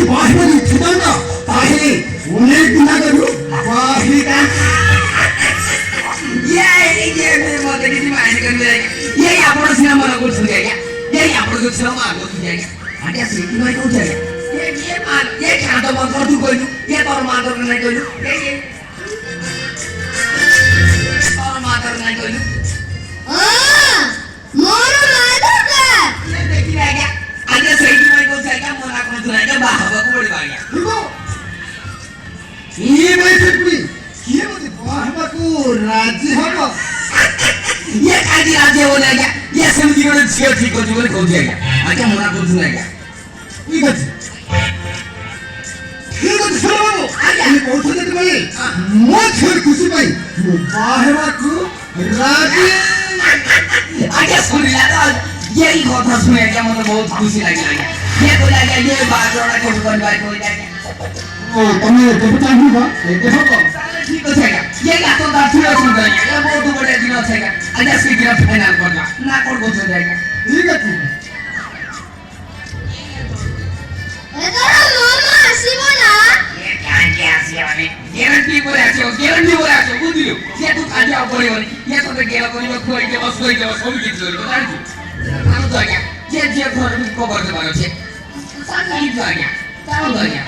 ବାହିନୀ ଥିବାନ୍ତ ତାହେଲେ ଅନେକ ଦିନ ଆଗରୁ ବାହିକା ମତେ କିଛି ମାଇଣ୍ଡ କରିବେ ଆଜ୍ଞା ଏଇ ଆପଣ ସିନା ମନେ କରୁଛନ୍ତି ଆଜ୍ଞା ଏଇ ଆପଣ ଯୋଉ ଛୁଆ ମାର କରୁଛନ୍ତି ଆଜ୍ଞା ଆଜ୍ଞା ସେଇଠି ଭାଇ କହୁଛି ଆଜ୍ଞା ये क्या तो मत कर तू कोई ये तोर मार कर नहीं कोई ये तोर मार कर नहीं कोई मोर मार कर ये देखी रह गया आगे सही में को जाएगा मोना को तो नहीं बाबा को बड़ी बात देखो ये मैं फिर ये मुझे बाहर को राजी हबो ये काजी राजी हो गया ये समझी को छियो ठीक हो जीवन को जाएगा आगे मोना को तो नहीं ठीक है ठीक है चलो बाबू ये बहुत देर में मो छोड़ खुशी पाई बाहर को राजी आगे सुन लिया तो यही কথা শুনে क्या मुझे बहुत खुशी लगी ये बोला गया ये बात जोड़ा को बनवाई को जाएगा ओ तुमने देवता ही बा देखो तो ठीक हो जाएगा ये क्या तो दांत में सुन गया ये बहुत बड़े दिन हो जाएगा आज इसकी गिरफ्त फाइनल करना ना कर हो जाएगा ठीक है एतरा मामा आसीबो ना ये क्या आसीबो ग्यारंटी बोले आछो बुझियो ये तू काजी आ पड़िबनी ये तो गेला कोनी खोई के बस सब किछ जोरी बता छु हम तो आज्ञा जे घर में को करते पारो छे सानी तो आज्ञा ताऊ तो आज्ञा